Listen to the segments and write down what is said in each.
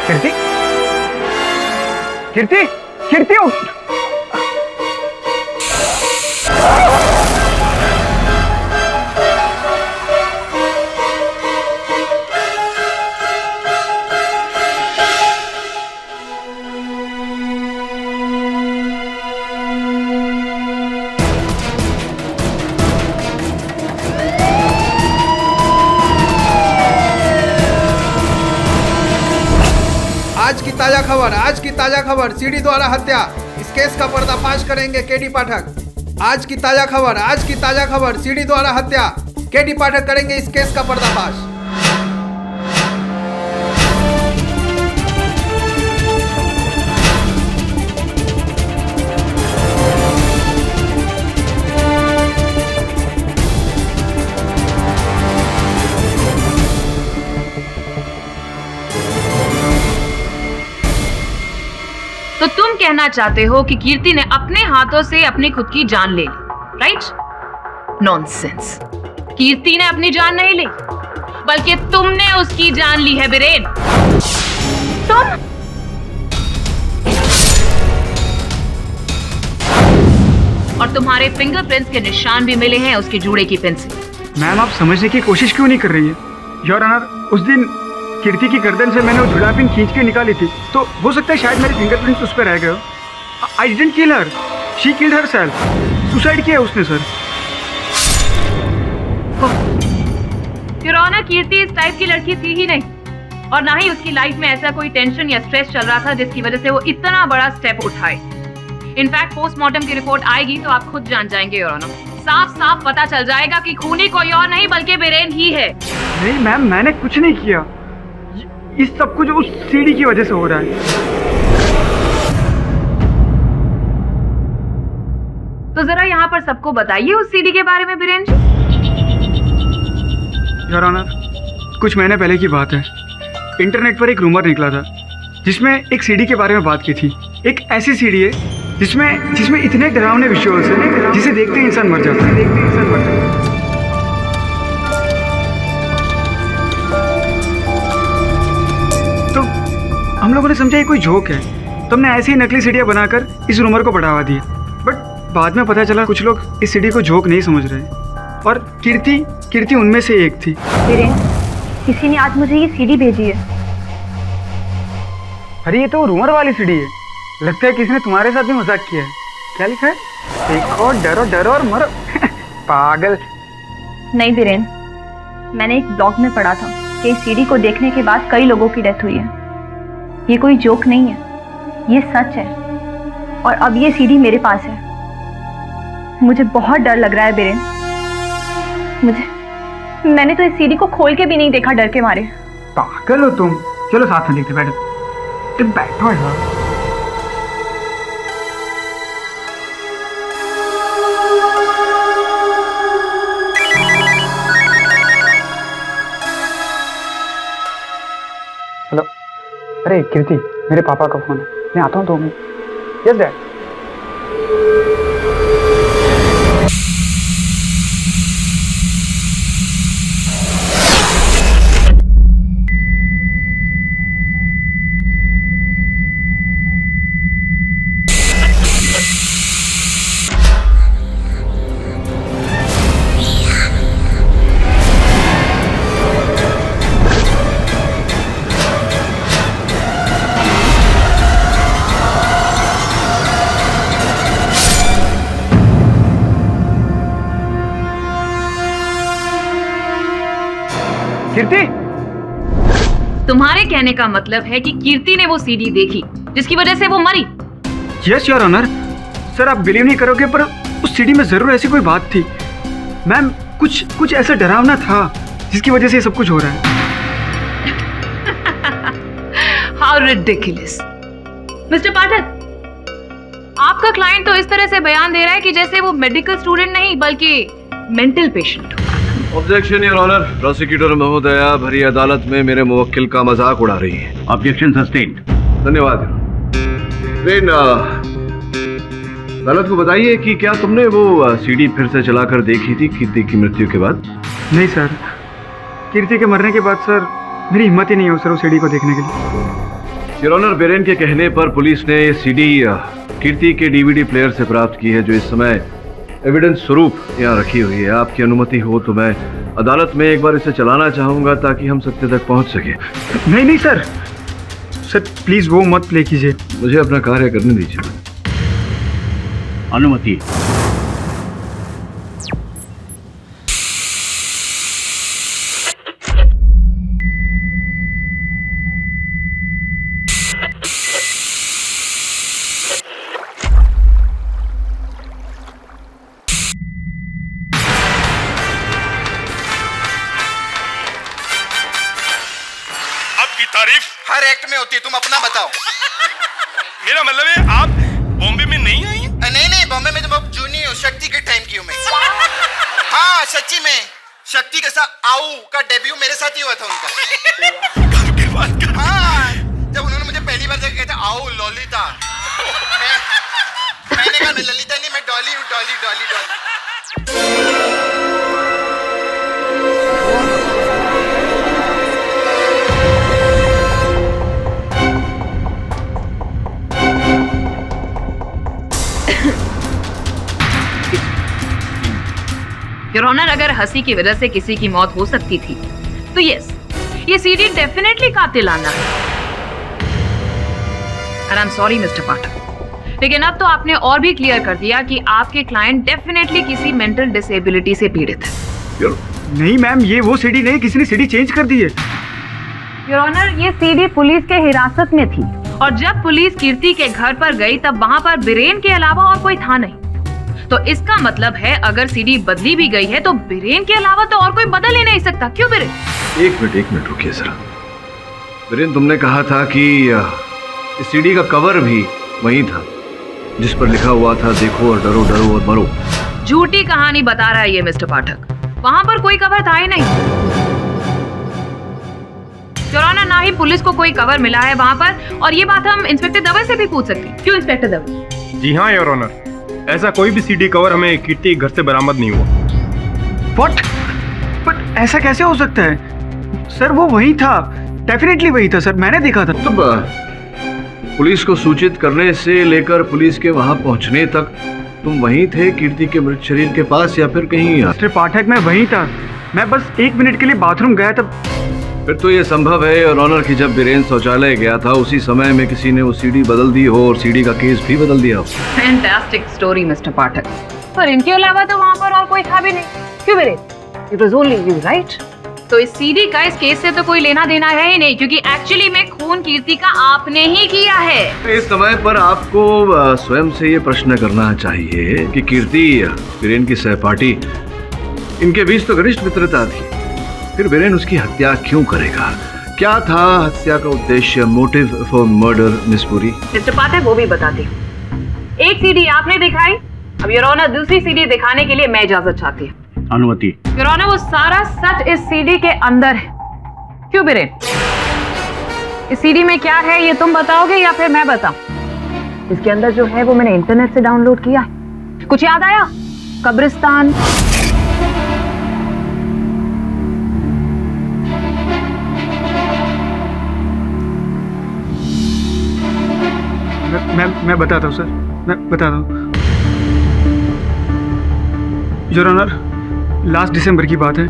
कीर्ति, कीर्ति, कीर्ति उठ। आज की ताजा खबर सीडी द्वारा हत्या। इस केस का पर्दाफाश करेंगे केडी पाठक। आज की ताजा खबर सीडी द्वारा हत्या। केडी पाठक करेंगे इस केस का पर्दाफाश। तो तुम कहना चाहते हो कि कीर्ति ने अपने हाथों से अपनी खुद की जान ले ली, राइट? नॉनसेंस। कीर्ति ने अपनी जान नहीं ली, बल्कि तुमने उसकी जान ली है बीरेन। तुम और तुम्हारे फिंगरप्रिंट्स के निशान भी मिले हैं उसके जूड़े की पिन से। मैम, आप समझने की कोशिश क्यों नहीं कर रही है? योर ऑनर, उस दिन कीर्ति की गर्दन से मैंने वो जुड़ा पिन खींच के निकाली थी, तो हो सकता है शायद मेरे फिंगरप्रिंट्स उस पर रह गए हो। I didn't kill her, she killed herself. Suicide किया उसने सर। योर ऑनर, कीर्ति इस टाइप की लड़की थी ही नहीं, और ना ही उसकी लाइफ में ऐसा कोई टेंशन या स्ट्रेस चल रहा था जिसकी वजह से वो इतना बड़ा स्टेप उठाए। इनफैक्ट पोस्टमार्टम की रिपोर्ट आएगी तो आप खुद जान जाएंगे योर ऑनर। साफ साफ पता चल जाएगा कि खूनी कोई और नहीं बल्कि बीरेन ही है। नहीं मैम, मैंने कुछ नहीं किया। इस सब कुछ उस सीडी की वजह से हो रहा है। तो जरा यहाँ पर सबको बताइए उस सीडी के बारे में बीरेन जी। योर ऑनर, कुछ महीने पहले की बात है। इंटरनेट पर एक रूमर निकला था जिसमें एक सीडी के बारे में बात की थी। एक ऐसी सीडी है जिसमें इतने डरावने विजुअल्स हैं जिसे देखते ही इंसान मर जाता है। हम लोगों ने समझा ये कोई जोक है, तो हमने ऐसी ही नकली सीढ़ियाँ बनाकर इस रूमर को बढ़ावा दिया। बट बाद में पता चला कुछ लोग इस सीढ़ी को जोक नहीं समझ रहे, और कीर्ति उनमें से एक थी। बीरेन, किसी ने आज मुझे ये सीडी भेजी है। अरे ये तो रूमर वाली सीढ़ी है। लगता है किसी ने तुम्हारे साथ भी मजाक किया है। क्या लिखा है? देखो, डरो और मरो। पागल। नहीं बीरेन, मैंने एक ब्लॉग में पढ़ा था कि इस सीडी को देखने के बाद कई लोगों की डेथ हुई है। ये कोई जोक नहीं है, ये सच है। और अब ये सीडी मेरे पास है। मुझे बहुत डर लग रहा है बीरेन। मैंने तो इस सीडी को खोल के भी नहीं देखा डर के मारे। पागल हो तुम। चलो साथ में देखते। बैठो यार। हेलो, अरे कीर्ति, मेरे पापा का फोन है, मैं आता हूँ 2 मिनट। Yes dad. कीर्ति, तुम्हारे कहने का मतलब है कि कीर्ति ने वो सीडी देखी जिसकी वजह से वो मरी? Yes your honour. सर, आप बिलीव नहीं करोगे, पर उस सीडी में जरूर ऐसी कोई बात थी। मैम, कुछ ऐसा डरावना था जिसकी वजह से ये सब कुछ हो रहा है। How ridiculous. मिस्टर पाठक, आपका क्लाइंट तो इस तरह से बयान दे रहा है कि जैसे वो मेडिकल स्टूडेंट नहीं बल्कि मेंटल पेशेंट हो। Objection your honour. प्रोसिक्यूटर महोदया भरी अदालत में मेरे मुवक्किल का मजाक उड़ा रही है। Objection sustained. धन्यवाद। अदालत को बताइए कि क्या तुमने वो सीडी फिर से चलाकर देखी थी कीर्ति की मृत्यु के बाद? नहीं सर, कीर्ति के मरने के बाद सर मेरी हिम्मत ही नहीं हो सर उस सीडी को देखने के लिए। योर ऑनर, बिरेन के कहने पर पुलिस ने ये सीडी कीर्ति के डीवीडी प्लेयर से प्राप्त की है, जो इस समय एविडेंस स्वरूप यहाँ रखी हुई है। आपकी अनुमति हो तो मैं अदालत में एक बार इसे चलाना चाहूंगा ताकि हम सत्य तक पहुंच सके। नहीं नहीं सर, सर प्लीज वो मत प्ले कीजिए। मुझे अपना कार्य करने दीजिए। अनुमति। तारीफ हर एक्ट में होती है, तुम अपना बताओ। मेरा मतलब है आप बॉम्बे में नहीं आई? नहीं, बॉम्बे में तो बहुत जूनी हूँ, शक्ति के टाइम की हूँ मैं। हाँ सच्ची में, शक्ति के साथ आओ का डेब्यू मेरे साथ ही हुआ था उनका। हाँ, जब उन्होंने मुझे पहली बार देखा कहते आओ ललिता, मैंने कहा ललिता नहीं, मैं डॉली हूँ, डॉली डॉली डॉली। योर ऑनर, अगर हंसी की वजह से किसी की मौत हो सकती थी तो यस, ये सीडी डेफिनेटली कातिलाना है। And I am sorry mister Pathak, लेकिन अब तो आपने और भी क्लियर कर दिया कि आपके क्लाइंट डेफिनेटली किसी मेंटल डिसेबिलिटी से पीड़ित है। नहीं मैम, ये वो सीडी नहीं, किसी ने सीडी चेंज कर दी है। योर ऑनर, ये सीडी पुलिस के हिरासत में थी और जब पुलिस कीर्ति के घर पर गई तब वहां पर बिरेन के अलावा और कोई था नहीं। तो इसका मतलब है अगर सीडी बदली भी गई है तो बिरेन के अलावा तो और कोई बदल ही नहीं सकता। क्यों बिरेन? एक मिनट रुकिए जरा। बिरेन, तुमने कहा था कि इस सीडी का कवर भी वही था जिस पर लिखा हुआ था देखो और डरो, डरो और मरो। झूठी कहानी बता रहा है ये मिस्टर पाठक, वहां पर कोई कवर था ही नहीं। योर ऑनर, ना ही पुलिस को कोई कवर मिला है वहां पर, और ये बात हम इंस्पेक्टर दवे से भी पूछ सकते हैं। क्यों इंस्पेक्टर दवे? जी हाँ योर ऑनर, ऐसा कोई भी सीडी कवर हमें कीर्ति के घर से बरामद नहीं हुआ। व्हाट? बट ऐसा कैसे हो सकता है सर? वो वही था, डेफिनेटली वही था सर, मैंने देखा था। तब पुलिस को सूचित करने से लेकर पुलिस के वहां पहुंचने तक तुम वहीं थे कीर्ति के मृत शरीर के पास, या फिर कहीं? मिस्टर पाठक, मैं वहीं था, मैं बस 1 मिनट के लिए बाथरूम गया तब। फिर तो ये संभव है और ऑनर कि जब बिरेन शौचालय गया था उसी समय में किसी ने वो सीडी बदल दी हो और सीडी का केस भी बदल दिया हो। फैंटास्टिक स्टोरी मिस्टर पाठक, पर इनके अलावा तो वहां पर और कोई था भी नहीं। क्यों villain? It was only you, right? तो इस सीडी का इस केस से तो कोई लेना देना है ही नहीं, क्योंकि एक्चुअली में खून कीर्ति का आपने ही किया है। इस समय पर आपको स्वयं से ये प्रश्न करना चाहिए कि कीर्ति बिरेन की सहपाठी, इनके बीच तो घनिष्ठ मित्रता थी, फिर बिरेन उसकी हत्या क्यों करेगा? क्या था हत्या का उद्देश्य, motive for murder, miss Puri? Mister Pathak, वो भी बताती हूँ। एक सीडी आपने दिखाई, अब योर ऑनर दूसरी सीडी दिखाने के लिए मैं इजाजत चाहती हूँ। अनुमति। योर ऑनर, वो सारा सच इस सीडी के अंदर है। क्यों बिरेन? इस सीडी में क्या है ये तुम बताओगे या फिर मैं बताऊं? इसके अंदर जो है वो मैंने इंटरनेट से डाउनलोड किया है। कुछ याद आया? कब्रिस्तान, मैं बताता हूँ सर, मैं बताता हूँ। योर ऑनर, लास्ट दिसंबर की बात है।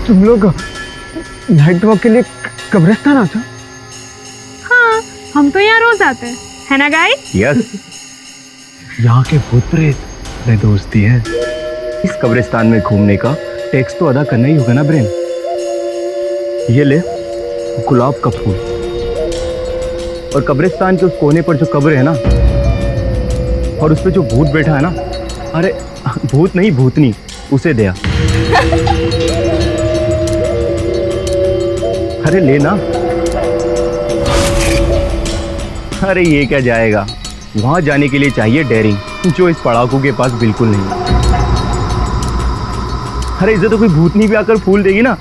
तुम लोग नाइट वॉक के लिए कब्रिस्तान आते हो? हाँ, हम तो यहाँ रोज आते हैं, है ना गाइस? यस। यहाँ के भूत प्रेत में दोस्ती है। इस कब्रिस्तान में घूमने का टैक्स तो अदा करना ही होगा ना ब्रेन। ये ले गुलाब का फूल, और कब्रिस्तान के उस कोने पर जो कब्र है ना, और उस पे जो भूत बैठा है ना, अरे भूत नहीं भूतनी, उसे दे। अरे लेना। अरे ये क्या जाएगा, वहां जाने के लिए चाहिए डेयरिंग, जो इस पड़ाकू के पास बिल्कुल नहीं। अरे इसे तो कोई भूतनी भी आकर फूल देगी ना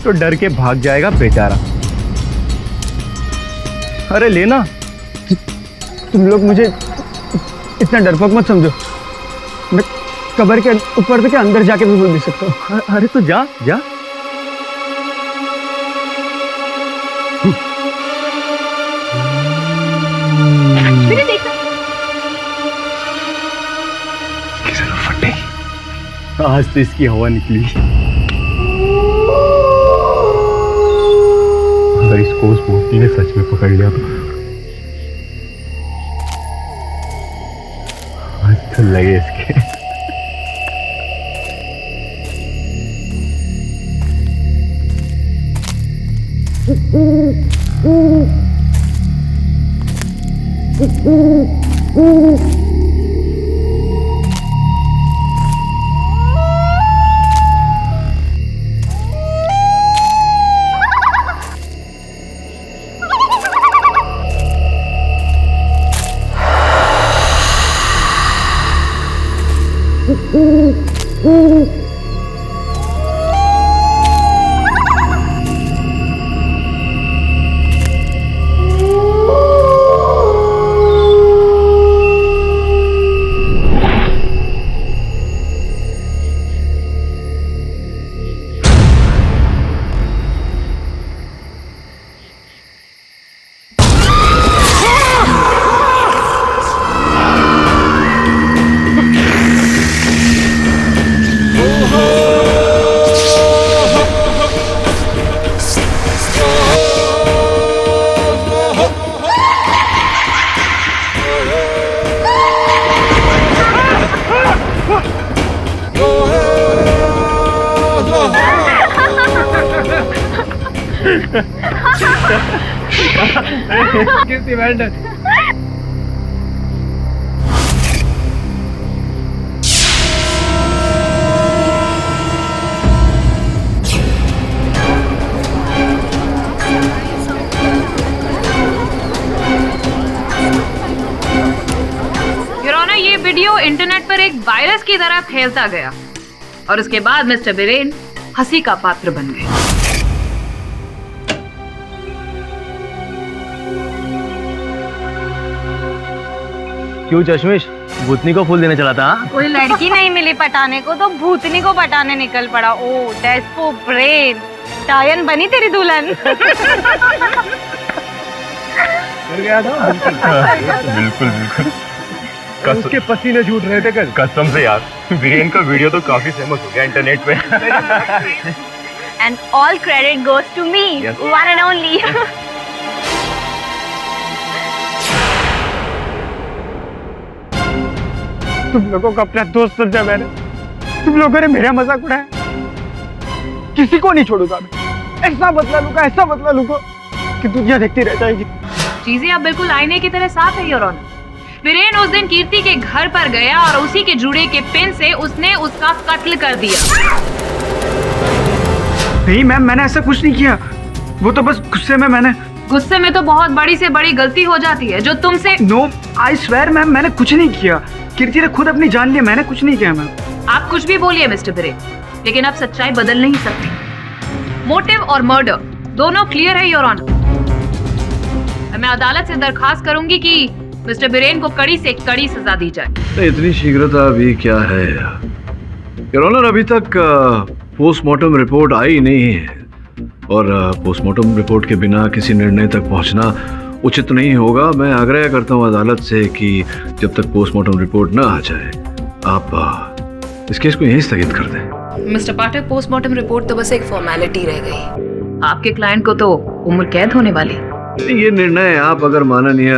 तो डर के भाग जाएगा बेचारा। अरे लेना, तुम लोग मुझे इतना डरपोक मत समझो, मैं कब्र के ऊपर के अंदर जाके भी फूल दे सकता हूँ। अरे तो जा जा। आज तो इसकी हवा निकली। अगर इसको उस मूर्ति ने सच में पकड़ लिया तो आज तो लगे इसके। कीर्ति वेल डन। योर ऑनर, ये वीडियो इंटरनेट पर एक वायरस की तरह फैलता गया और उसके बाद मिस्टर बीरेन हंसी का पात्र बन गए। क्यों चश्मिश, भूतनी को फूल देने चला था? कोई लड़की नहीं मिली पटाने को तो भूतनी को पटाने निकल पड़ा। ओ डेस्पो ब्रेन, डायन बनी तेरी दुल्हन। कर गया था। बिल्कुल बिल्कुल। उसके पसीने छूट रहे थे कल। कसम से यार, वीरेन का वीडियो तो काफी फेमस हो गया इंटरनेट पे। And all credit goes to me, one and only. तुम लोगों को अपना दोस्त समझा मैंने, तुम लोगों ने मेरा मजाक उड़ाया। किसी को नहीं छोड़ूंगा मैं, ऐसा बदला लूंगा कि दुनिया देखती रह जाएगी। चीजें अब बिल्कुल आईने की तरह साफ है योर ऑनर। वीरेन उस दिन कीर्ति के घर पर गया और उसी के जुड़े के पिन से उसने उसका कत्ल कर दिया। नहीं मैम, मैंने ऐसा कुछ नहीं किया, वो तो बस गुस्से में तो बहुत बड़ी से बड़ी गलती हो जाती है जो तुमसे। नो आई स्वेयर मैम, मैंने कुछ नहीं किया। कीर्ति ने खुद अपनी जान लिया, मैंने कुछ नहीं किया मैम। आप कुछ भी बोलिए मिस्टर बीरेन, लेकिन आप सच्चाई बदल नहीं सकते। मोटिव और मर्डर दोनों क्लियर है योर ऑनर। मैं अदालत से दरखास्त करूंगी कि मिस्टर बीरेन को कड़ी से कड़ी सजा दी जाए। इतनी शीघ्रता अभी क्या है योर ऑनर? अभी तक पोस्टमार्टम रिपोर्ट आई नहीं है और पोस्टमार्टम रिपोर्ट के बिना किसी निर्णय तक पहुंचना उचित नहीं होगा। मैं आग्रह करता हूं अदालत से कि जब तक पोस्टमार्टम रिपोर्ट ना आ जाए आप इस केस को यहीं स्थगित कर दें। मिस्टर पाठक, पोस्टमार्टम रिपोर्ट तो बस एक फॉर्मेलिटी रह गई। आपके क्लाइंट को तो उम्र कैद होने वाली। ये निर्णय आप अगर माननीय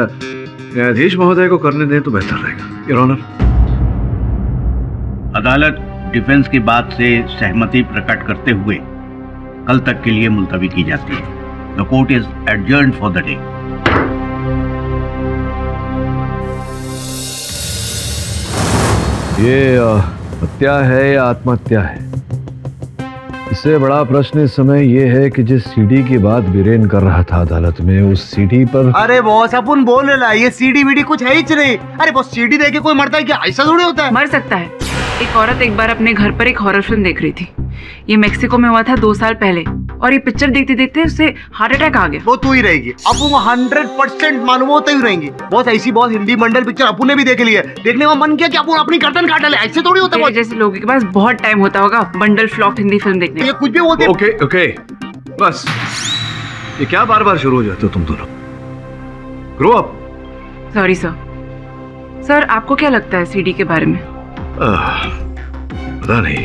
न्यायाधीश महोदय को करने दें तो बेहतर रहेगा योर ऑनर। अदालत डिफेंस की बात से सहमति प्रकट करते हुए कल तक के लिए मुलतवी की जाती है। The court is adjourned for the day. ये हत्या है या आत्महत्या है? इससे बड़ा प्रश्न इस समय ये है कि जिस सीडी की बात बीरेन कर रहा था अदालत में, उस सीडी पर। अरे बॉस, अपन बोल रहा है ये सीडी वीडी कुछ है ही नहीं। अरे बॉस, सीडी देके कोई मरता है क्या? ऐसा थोड़ी होता है। मर सकता है, एक औरत एक बार अपने घर पर एक हॉरर फिल्म देख रही थी। ये मेक्सिको में हुआ था 2 साल पहले, और ये पिक्चर देखते देखते उसे हार्ट अटैक आ गया। वो तू ही रहेगी, अब वो 100% मालूम हो तो ही रहेंगी। बहुत ऐसी बहुत हिंदी मंडल पिक्चर अपू ने भी देख ली है, देखने का मन किया कि अपन अपनी गर्दन काट ले। ऐसे थोड़ी होता है। जैसे लोगों के पास बहुत टाइम होता होगा बंडल फ्लॉप हिंदी फिल्म देखने। ये कुछ भी बोलते। ओके ओके बस, ये क्या बार बार शुरू हो जाते हो तुम दोनों? Grow up. Sorry sir. Sir आपको क्या लगता है सीडी के बारे में? पता नहीं,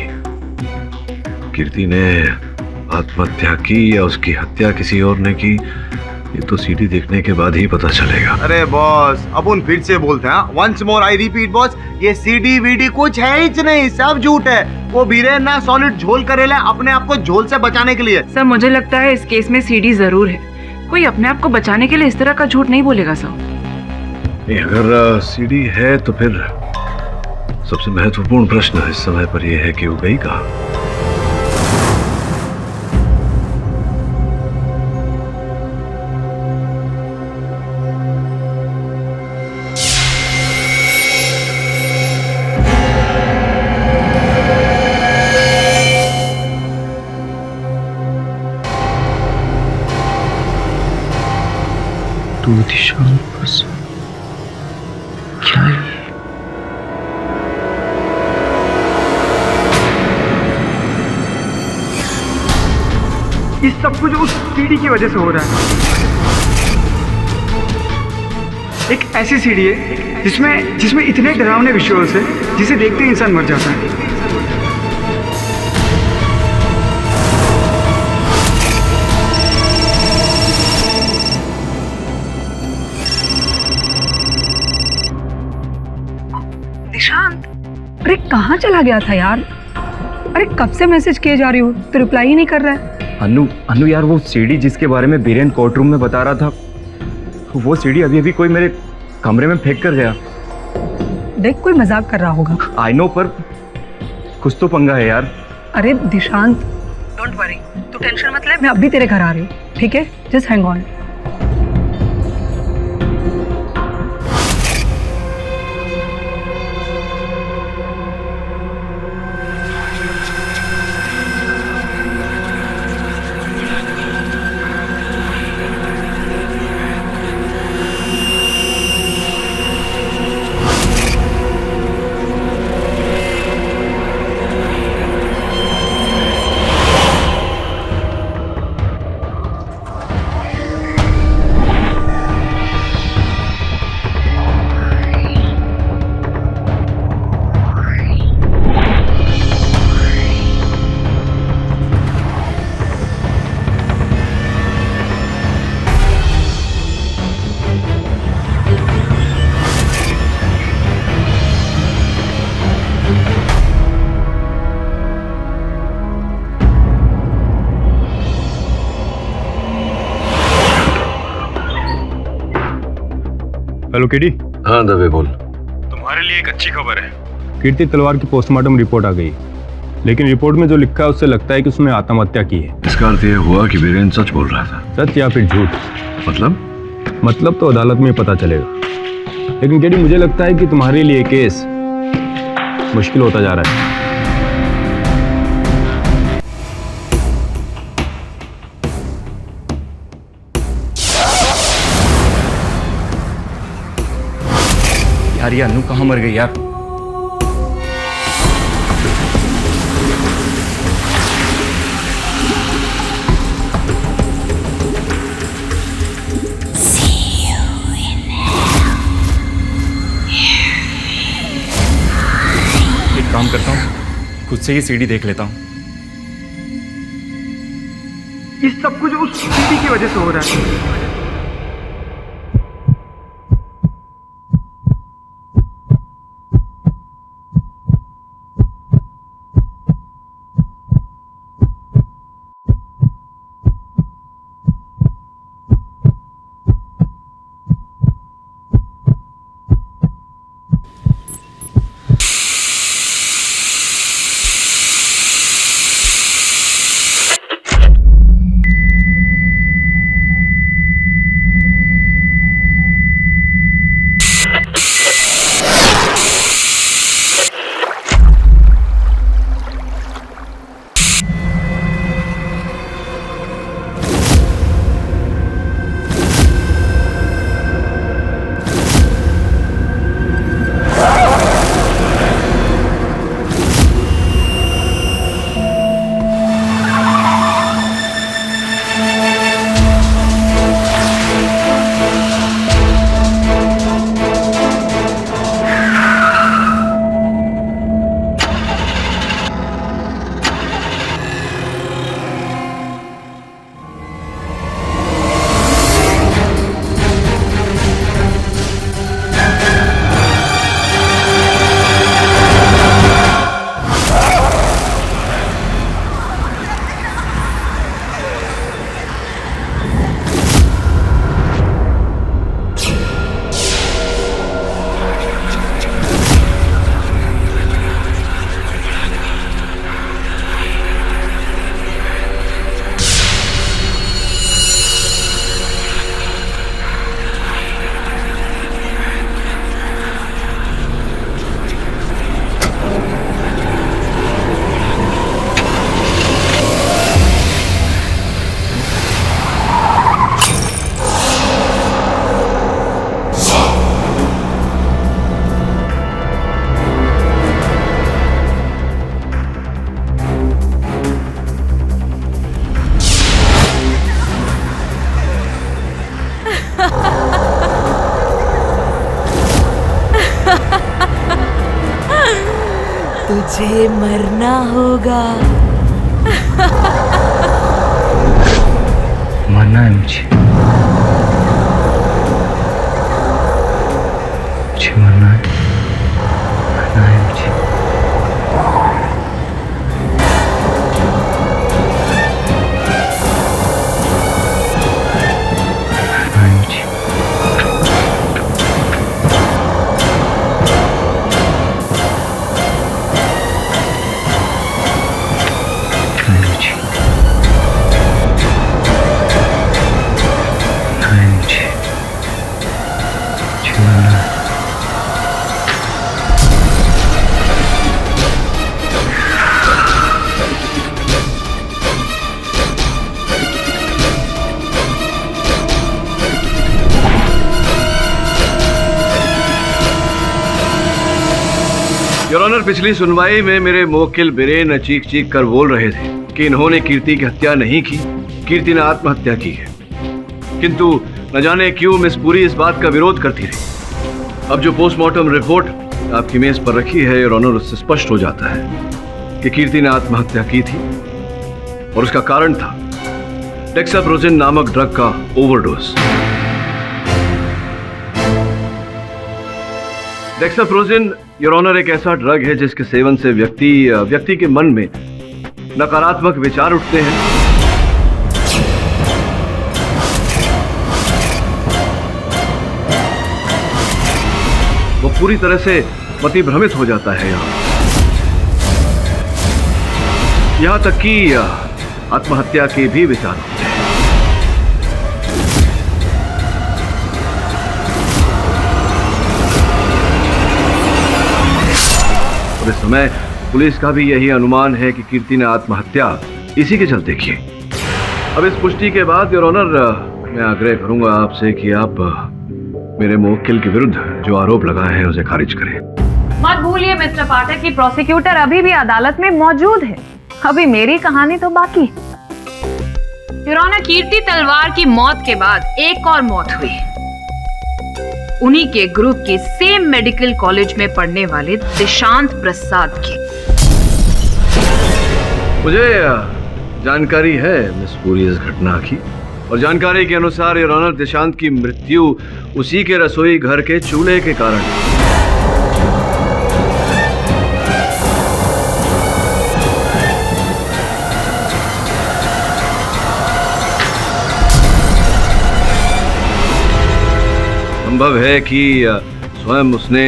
कीर्ति ने आत्महत्या की या उसकी हत्या किसी और ने की, ये तो सीडी देखने के बाद ही पता चलेगा। अरे बॉस, अपन फिर से बोलते हैं, once more I repeat boss, ये सीडी वीडी कुछ है ही नहीं, सब झूठ है। वो बीरेन ना सॉलिड झोल करेला अपने आप को झोल से बचाने के लिए। सर मुझे लगता है इस केस में सीडी जरूर है। कोई अपने आप को बचाने के लिए इस तरह का झूठ नहीं बोलेगा सर। नहीं, अगर सीडी है तो फिर सबसे महत्वपूर्ण प्रश्न इस समय पर यह है कि वो गई कहाँ? तू दिशा बस क्या है? ये सब कुछ उस सीडी की वजह से हो रहा है। एक ऐसी सीडी है जिसमें इतने डरावने विजुअल्स है जिसे देखते ही इंसान मर जाता है। निशांत, अरे कहाँ चला गया था यार? अरे कब से मैसेज किए जा रही हूँ तो रिप्लाई ही नहीं कर रहा है। अनु यार, वो सीडी जिसके बारे में बीरेन कोर्ट रूम में बता रहा था, वो सीडी अभी कोई मेरे कमरे में फेंक कर गया। देख, कोई मजाक कर रहा होगा। आई नो, पर कुछ तो पंगा है यार। अरे दिशांत, डोंट वरी, तू टेंशन मत ले, मैं अभी तेरे घर आ रही हूँ, ठीक है? Just hang on. हेलो कीर्ति। हाँ दबे बोल। तुम्हारे लिए एक अच्छी खबर है। कीर्ति तलवार की पोस्टमार्टम रिपोर्ट आ गई, लेकिन रिपोर्ट में जो लिखा है उससे लगता है कि उसने आत्महत्या की है। इसका अर्थ यह हुआ कि बीरेन सच बोल रहा था। सच या फिर झूठ? मतलब तो अदालत में पता चलेगा। लेकिन कीर्ति, मुझे लगता है कि तुम्हारे लिए केस मुश्किल होता जा रहा है। यार ये अनु कहाँ मर गई यार? एक काम करता हूँ, खुद से ही सीडी देख लेता हूँ। ये सब कुछ उस सीडी की वजह से हो रहा है। मुझे मरना होगा। मरना है मुझे मरना है मुझे। योर ऑनर, पिछली सुनवाई में मेरे मुवक्किल बिरेन चीख चीख कर बोल रहे थे कि इन्होंने कीर्ति की हत्या नहीं की, कीर्ति ने आत्महत्या की है। किंतु न जाने क्यों मिस पुरी इस बात का विरोध करती रही। अब जो पोस्टमार्टम रिपोर्ट आपकी मेज पर रखी है योर ऑनर, उससे स्पष्ट हो जाता है कि कीर्ति ने आत्महत्या की थी और उसका कारण था डेक्साप्रोजिन नामक ड्रग का ओवरडोज। डेक्साप्रोजिन योर ऑनर एक ऐसा ड्रग है जिसके सेवन से व्यक्ति के मन में नकारात्मक विचार उठते हैं, वो पूरी तरह से मतिभ्रमित हो जाता है। यहां तक कि आत्महत्या के भी विचार होते हैं। इस समय पुलिस का भी यही अनुमान है कि कीर्ति ने आत्महत्या इसी के चलते की। अब इस पुष्टि के बाद योर ऑनर, मैं आग्रह करूंगा आपसे कि आप मेरे मुवक्किल के विरुद्ध जो आरोप लगाए हैं उसे खारिज करें। मत भूलिए मिस्टर पाठक कि प्रोसिक्यूटर अभी भी अदालत में मौजूद है। अभी मेरी कहानी तो बाकी है। योर ऑनर, कीर्ति तलवार की मौत के बाद एक और मौत हुई, उन्हीं के ग्रुप के सेम मेडिकल कॉलेज में पढ़ने वाले दिशांत प्रसाद की। मुझे जानकारी है मिस पुरी इस घटना की, और जानकारी के अनुसार योर ऑनर दिशांत की मृत्यु उसी के रसोई घर के चूल्हे के कारण। संभव है कि स्वयं उसने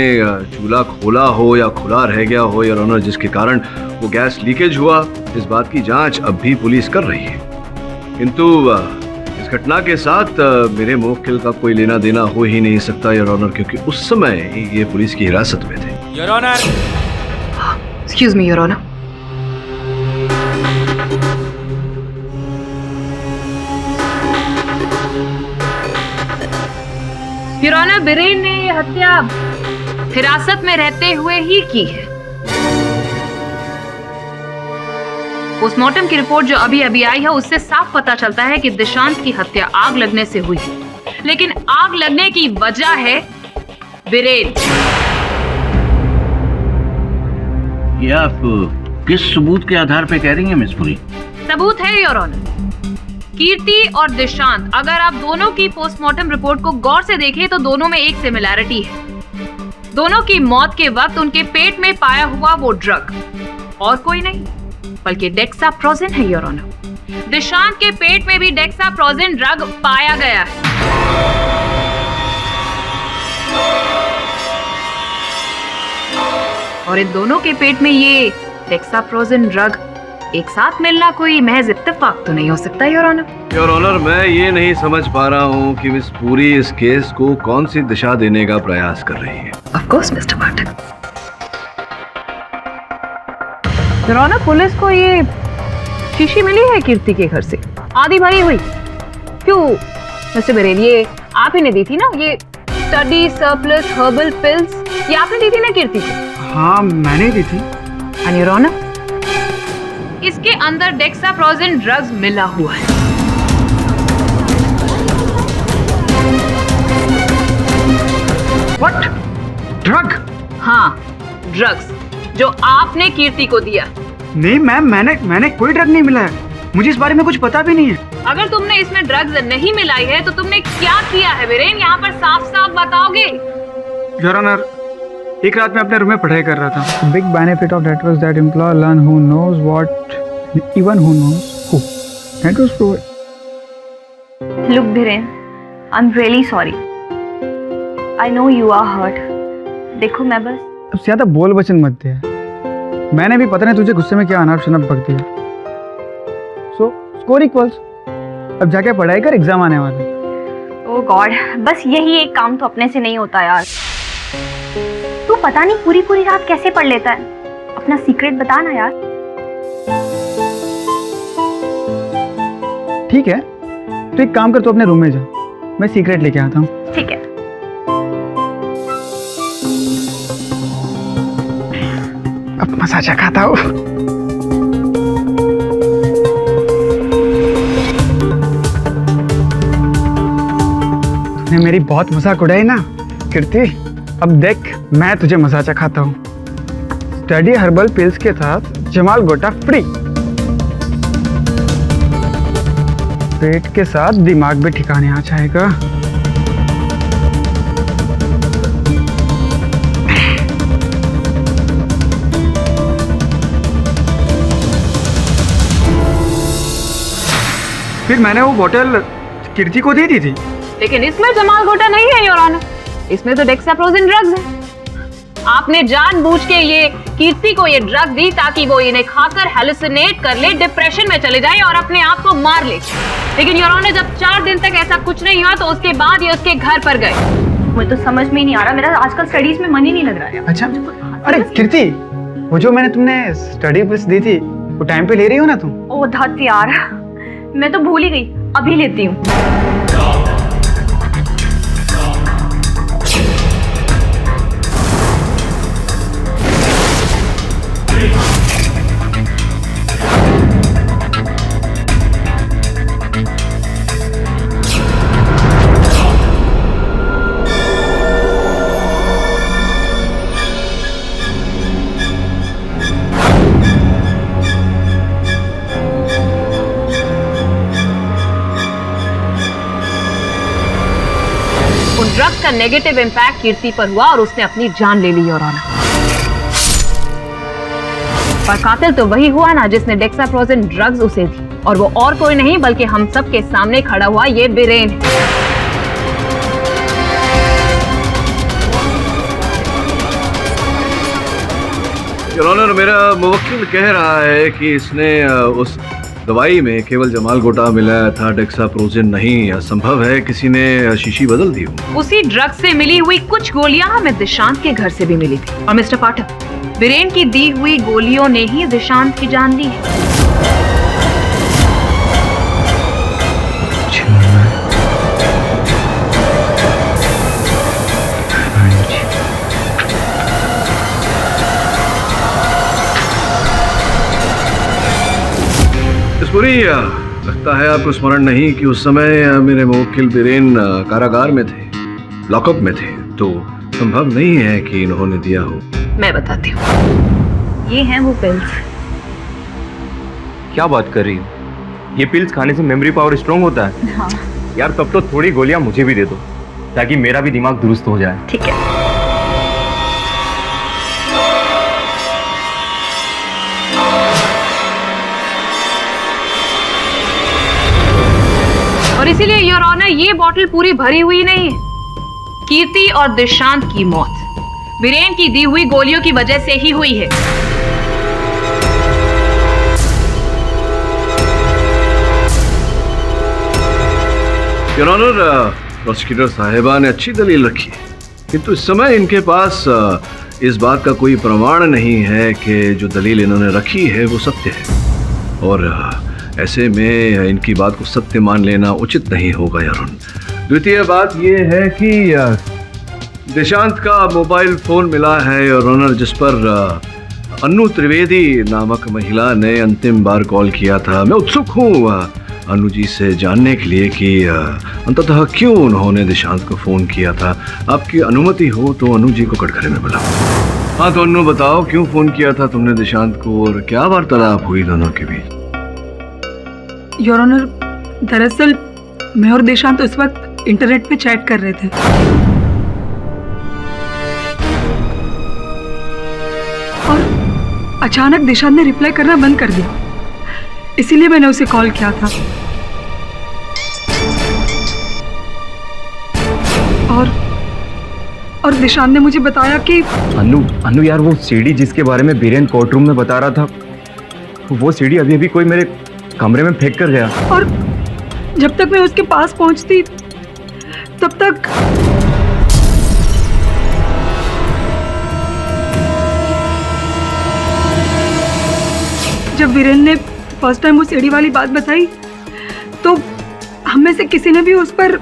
चूल्हा खोला हो या खुला रह गया हो योर ऑनर, जिसके कारण वो गैस लीकेज हुआ। इस बात की जांच अब भी पुलिस कर रही है, किंतु इस घटना के साथ मेरे मुवक्किल का कोई लेना देना हो ही नहीं सकता योर ऑनर, क्योंकि उस समय ये पुलिस की हिरासत में थे। Your honour, excuse me your honour. Your honour, Biren ने ये हत्या हिरासत में रहते हुए ही की है। पोस्टमार्टम की रिपोर्ट जो अभी अभी आई है उससे साफ पता चलता है कि दिशांत की हत्या आग लगने से हुई, लेकिन आग लगने की वजह है बिरेन। ये आप किस सबूत के आधार पे कह रही हैं मिस पुरी? सबूत है योर ऑनर। कीर्ति और दिशांत, अगर आप दोनों की पोस्टमार्टम रिपोर्ट को गौर से देखें तो दोनों में एक सिमिलैरिटी है। दोनों की मौत के वक्त उनके पेट में पाया हुआ वो ड्रग और कोई नहीं बल्कि डेक्साप्रोजिन है योर ऑनर। दिशांत के पेट में भी डेक्साप्रोजिन ड्रग पाया गया है। और इन दोनों के पेट में ये डेक्साप्रोजिन ड्रग एक साथ मिलना कोई महज इत्तेफाक तो नहीं हो सकता योर ऑनर। योर ऑनर, मैं ये नहीं समझ पा रहा हूँ कि मिस पुरी इस केस को कौन सी दिशा देने का प्रयास कर रही है। Of course mister Pathak. Your honour, police को ये शीशी मिली है कीर्ति के घर से, आधी भरी हुई। क्यों मिस्टर बिरेन, ये आप ही ने दी थी ना ये स्टडी सरप्लस हर्बल पिल्स? ये आपने दी थी ना कीर्ति को? हाँ, मैंने दी थी। एंड योर ऑनर, इसके अंदर डेक्साप्रोजिन ड्रग्स मिला हुआ है। व्हाट? ड्रग? हाँ, ड्रग्स। जो आपने कीर्ति को दिया। नहीं मैम, मैंने कोई ड्रग नहीं मिला है, मुझे इस बारे में कुछ पता भी नहीं है। अगर तुमने इसमें ड्रग्स नहीं मिलाई है तो तुमने क्या किया है वीरेन? यहाँ पर साफ साफ बताओगे। योर ऑनर, एक रात में अपने रूम में पढ़ाई कर रहा था। Big benefit of networks that employ learn who knows what even who knows who. Networks provide. Look Viren, I am really sorry. I know you are hurt. देखो मैं बस अब ज्यादा बोल वचन मत दे। मैंने भी पता नहीं तुझे गुस्से में क्या अनाप शनाप बक दिया। So score equals. अब जाके पढ़ाई कर, एग्जाम आने वाले। ओह गॉड, बस यही एक काम तो अपने से नहीं होता यार। तू पता नहीं पूरी पूरी रात कैसे पढ़ लेता है। अपना सीक्रेट बता ना यार। ठीक है, तो एक काम कर, तू अपने रूम में जा, मैं सीक्रेट लेके आता हूँ। ठीक है। अब मसाजा खाता हूँ। तूने मेरी बहुत मजाक उड़ाई ना कीर्ति, अब देख मैं तुझे मसाजा खाता हूँ। स्टडी हर्बल पिल्स के साथ जमाल गोटा फ्री। पेट के साथ दिमाग भी ठिकाने आ जाएगा। फिर मैंने वो बोतल कीर्ति को दे दी थी। लेकिन इसमें जमाल गोटा नहीं है योर ऑनर, इसमें तो डेक्साप्रोजिन ड्रग्स है। आपने जानबूझ के ये कीर्ति को ये ड्रग दी ताकि वो इन्हें खाकर हेलुसिनेट कर ले, डिप्रेशन में चले जाए और अपने आप को मार ले। लेकिन योर ऑनर जब 4 दिन तक ऐसा कुछ नहीं हुआ तो उसके बाद ये उसके घर पर गए। मुझे तो समझ में ही नहीं आ रहा, मेरा आजकल स्टडीज में मन ही नहीं लग रहा है। अच्छा, अरे कीर्ति, वो जो मैंने तुमने स्टडी पिल्स दी थी वो टाइम पे ले रही हो ना तुम? ओह धत यार, मैं तो भूल ही गई, अभी लेती हूँ। ड्रग्स का नेगेटिव इंपैक्ट कीर्ति पर हुआ और उसने अपनी जान ले ली योर ऑनर। पर कातिल तो वही हुआ ना जिसने डेक्साप्रोजिन ड्रग्स उसे दी, और वो और कोई नहीं बल्कि हम सब के सामने खड़ा हुआ ये वीरेन है। योर ऑनर, मेरा मुवक्किल कह रहा है कि इसने उस दवाई में केवल जमाल गोटा मिलाया था, डेक्साप्रोजिन नहीं। संभव है किसी ने शीशी बदल दी हो। उसी ड्रग से मिली हुई कुछ गोलियां हमें दिशांत के घर से भी मिली थी। और मिस्टर पाठक, वीरेन की दी हुई गोलियों ने ही दिशांत की जान ली है। पूरी लगता है आपको स्मरण नहीं कि उस समय मेरे मुवक्किल वीरेन कारागार में थे, लॉकअप में थे, तो संभव नहीं है कि इन्होंने दिया हो। मैं बताती हूँ। ये हैं वो पिल्स। क्या बात कर रही हो? ये पिल्स खाने से मेमोरी पावर स्ट्रांग होता है? हाँ। यार तब तो थोड़ी गोलियां मुझे भी दे दो ताकि मेरा भी दिमाग दुरुस्त हो जाए। ठीक है। और इसीलिए योर ऑनर ये बॉटल पूरी भरी हुई नहीं है। कीर्ति और दिशांत की मौत वीरेन की दी हुई गोलियों की वजह से ही हुई है। योर ऑनर, प्रोसिक्यूटर साहिबा ने अच्छी दलील रखी है, किंतु इस समय इनके पास इस बात का कोई प्रमाण नहीं है कि जो दलील इन्होंने रखी है वो सत्य है, और ऐसे में इनकी बात को सत्य मान लेना उचित नहीं होगा यारुन। द्वितीय बात यह है कि दिशांत का मोबाइल फोन मिला है योर ऑनर, जिस पर अन्नू त्रिवेदी नामक महिला ने अंतिम बार कॉल किया था। मैं उत्सुक हूँ अनु जी से जानने के लिए कि अंततः क्यों उन्होंने दिशांत को फोन किया था। आपकी अनुमति हो तो अनु जी को कटघरे में बुलाऊं। हाँ तो अन्नू बताओ, क्यों फोन किया था तुमने दिशांत को और क्या वार्तालाप हुई दोनों के बीच? योर ऑनर, दरअसल मैं और दिशांत उस वक्त इंटरनेट पे चैट कर रहे थे और अचानक दिशांत ने रिप्लाई करना बंद कर दिया, इसीलिए मैंने उसे कॉल किया था। और दिशांत ने मुझे बताया कि अन्नू यार, वो सीडी जिसके बारे में बीरेन कोर्ट रूम में बता रहा था, वो सीडी अभी अभी कोई मेरे कमरे में फेंक कर गया। और जब तक मैं उसके पास पहुंचती तब तक जब वीरेन ने फर्स्ट टाइम वो सीडी वाली बात बताई तो हम में से किसी ने भी उस पर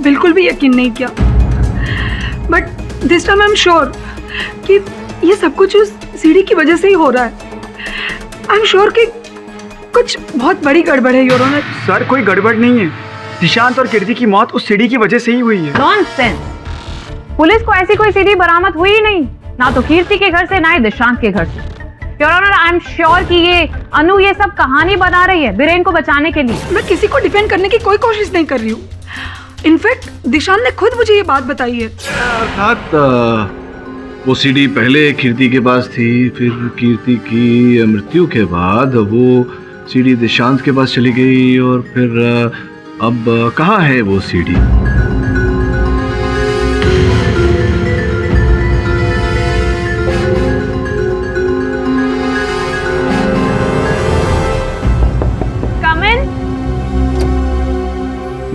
बिल्कुल भी यकीन नहीं किया। But this time I am sure कि ये सब कुछ उस सीडी की वजह से ही हो रहा है। आई एम श्योर कि कुछ बहुत बड़ी गड़बड़ है योर ऑनर। सर कोई गड़बड़ नहीं है, दिशांत और कीर्ति की मौत उस सीडी की वजह से ही हुई है। नॉनसेंस! पुलिस को ऐसी कोई सीडी बरामद हुई ही नहीं, ना तो कीर्ति के घर से ना ही दिशांत के घर से। Your honour, I am sure कि ये अनु ये सब कहानी बना रही है बीरेन को बचाने के लिए। मैं किसी को डिफेंड करने की कोई कोशिश नहीं कर रही हूँ। इनफैक्ट दिशांत ने खुद मुझे ये बात बताई है। अर्थात वो सीडी पहले कीर्ति के पास थी, फिर कीर्ति की मृत्यु के बाद वो सीडी दिशांत के पास चली गई और फिर अब कहाँ है वो सीडी?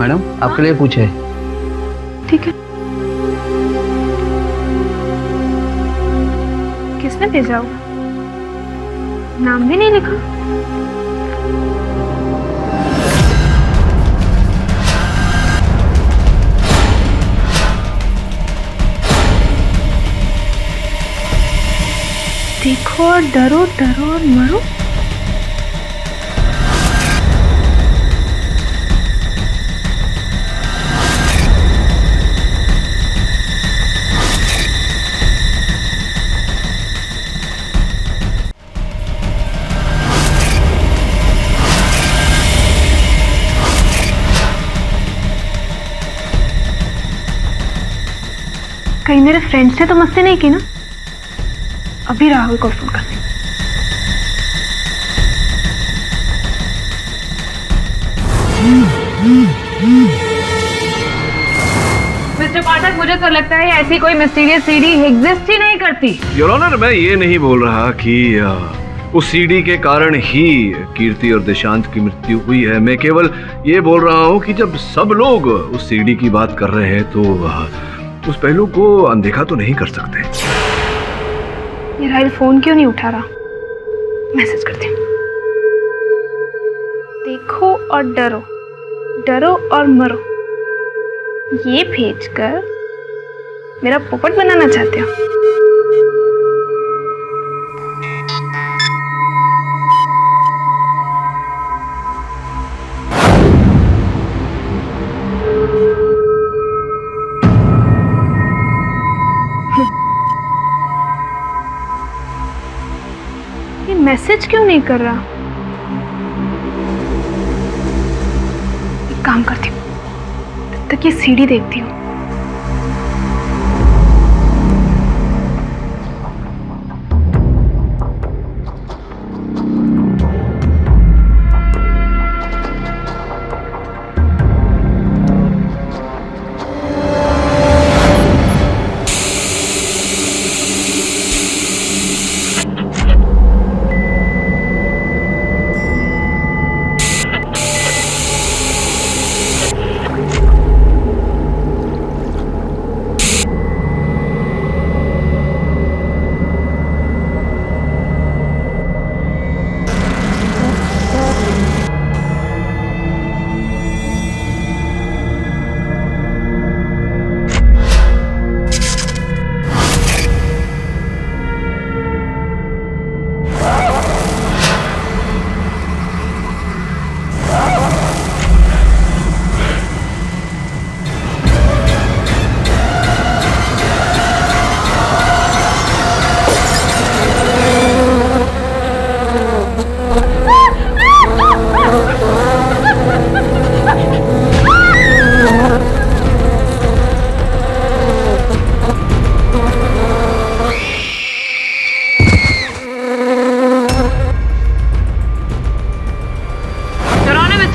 मैडम आपके लिए पूछे। ठीक है। किसने भेजा होगा? नाम भी नहीं लिखा। देखो और डरो, डरो और मरो। कहीं मेरे फ्रेंड्स ने तो मस्ती नहीं की ना? अभी राहुल को फोन करने। मिस्टर पाठक, मुझे तो लगता है ऐसी कोई मिस्टीरियस सीडी एग्जिस्ट ही नहीं करती। योर ऑनर, मैं ये नहीं बोल रहा कि उस सीडी के कारण ही कीर्ति और दिशांत की मृत्यु हुई है। मैं केवल ये बोल रहा हूँ कि जब सब लोग उस सीडी की बात कर रहे हैं तो उस पहलू को अनदेखा तो नहीं कर सकते। ये राहुल फोन क्यों नहीं उठा रहा? मैसेज करते हैं। देखो और डरो, डरो और मरो। ये भेजकर मेरा पोपट बनाना चाहते हो? मैसेज क्यों नहीं कर रहा? एक काम करती हूँ, तब तक ये सीडी देखती हूँ।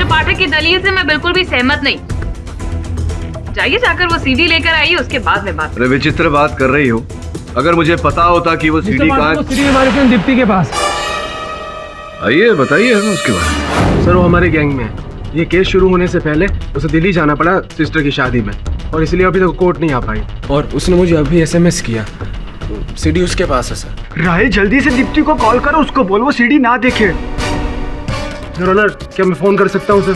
मिस्टर पाठक की दलील से मैं बिल्कुल भी सहमत नहीं। जाइए जाकर वो सीडी लेकर आइए, उसके बाद में बात। अरे विचित्र बात कर रही हो। अगर मुझे पता होता कि वो सीडी कहाँ, सीडी हमारे फ्रेंड दीप्ति के पास। आइए बताइए हमें उसके बारे में। सर वो हमारे गैंग में है। ये केस शुरू होने से पहले उसे दिल्ली जाना पड़ा सिस्टर की शादी में, और इसलिए अभी तक कोर्ट नहीं आ पाई। और उसने मुझे अभी SMS किया। सीडी उसके पास है सर। राहिल जल्दी से दीप्ति को कॉल करो, उसको बोल वो सीडी ना देखे। योर ऑनर, क्या मैं फोन कर सकता हूँ सर?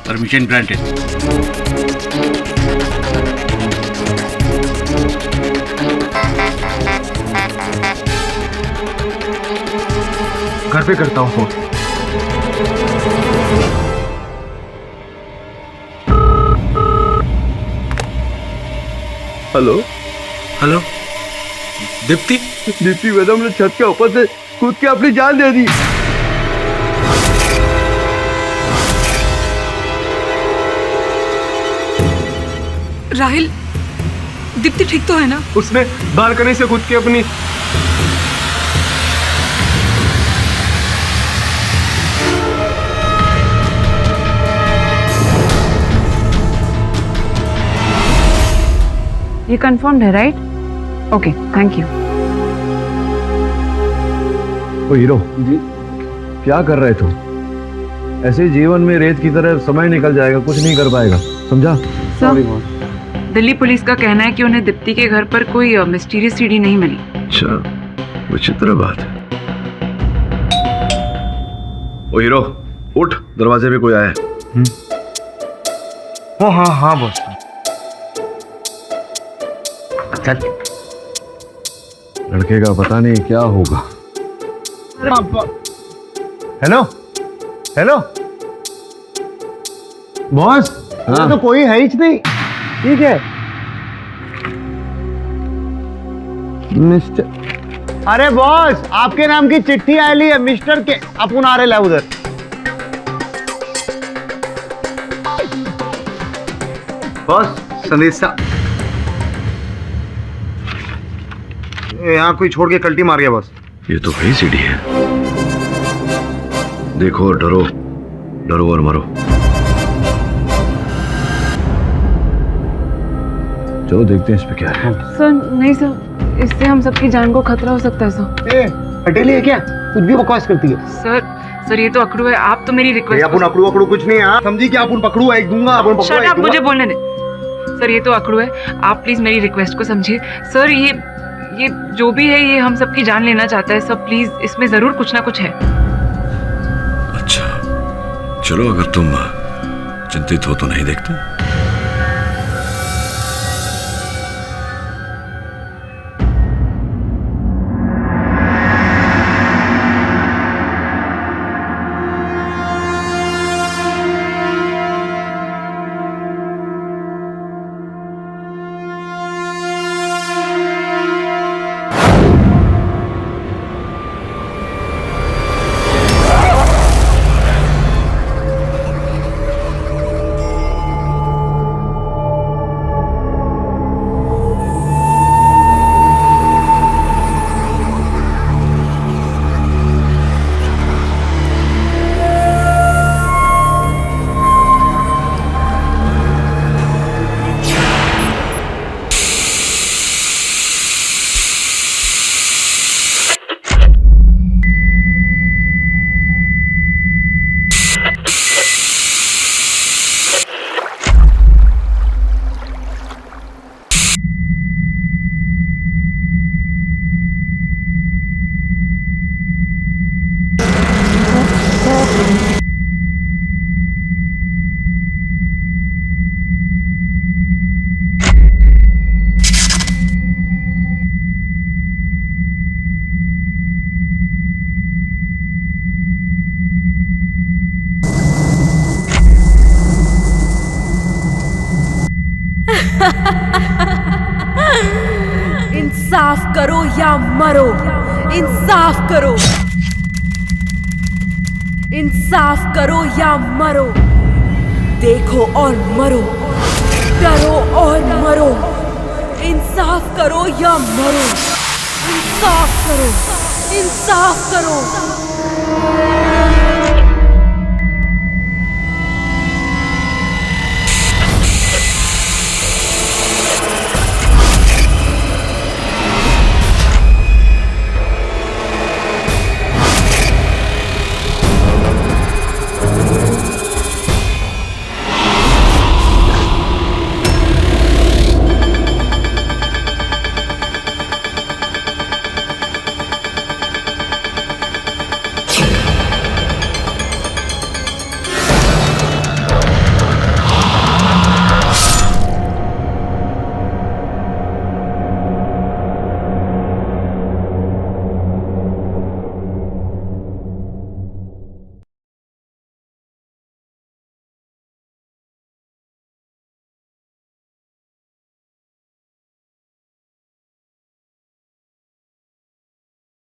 Permission granted. घर पे करता हूँ phone. Hello hello Deepti. Deepti madam ने छत के ऊपर से कूद के अपनी जान दे दी। राहिल, दीप्ति ठीक तो है ना? उसने बालकनी से कूद के अपनी ये कंफर्म्ड है राइट? Okay, thank you. ओ हीरो जी, क्या कर रहे तुम? ऐसे जीवन में रेत की तरह समय निकल जाएगा, कुछ नहीं कर पाएगा, समझा? सर, दिल्ली पुलिस का कहना है कि उन्हें दीप्ति के घर पर कोई मिस्टीरियस सीडी नहीं मिली। अच्छा, विचित्र बात है। ओ हीरो, उठ, दरवाजे पे कोई आया है। ओ हाँ बॉस। लड़के का पता नहीं क्या होगा। हेलो हेलो बॉस, हाँ? तो कोई है ही नहीं। ठीक है मिस्टर। अरे बॉस, आपके नाम की चिट्ठी आई है मिस्टर के। अपन आ रहे उधर। बॉस संदेशा यहाँ कोई छोड़ के कल्टी मार गया बॉस। ये तो वही सीढ़ी है। देखो, डरो डरो और मरो। चलो देखते हैं इस पे क्या है। सर नहीं सर, इससे हम सबकी जान को खतरा हो सकता है सर। पटेली है क्या? कुछ भी बकवास करती है। सर ये तो अकड़ू है, आप तो मेरी रिक्वेस्ट। अपन अकड़ू अकड़ू कुछ नहीं है, समझी कि अपन पकड़ू एक दूंगा। अपन पकड़ू एक दूंगा। मुझे बोलने दे सर, ये तो अकड़ू है, आप प्लीज मेरी रिक्वेस्ट को समझिए। सर ये जो भी है, ये हम सबकी जान लेना चाहता है सर, प्लीज इसमें जरूर कुछ ना कुछ है। अच्छा चलो, अगर तुम चिंतित हो तो नहीं देखते। इंसाफ करो या मरो, इंसाफ करो, इंसाफ करो या मरो, देखो और मरो, डरो और मरो, इंसाफ करो या मरो, इंसाफ करो, इंसाफ करो।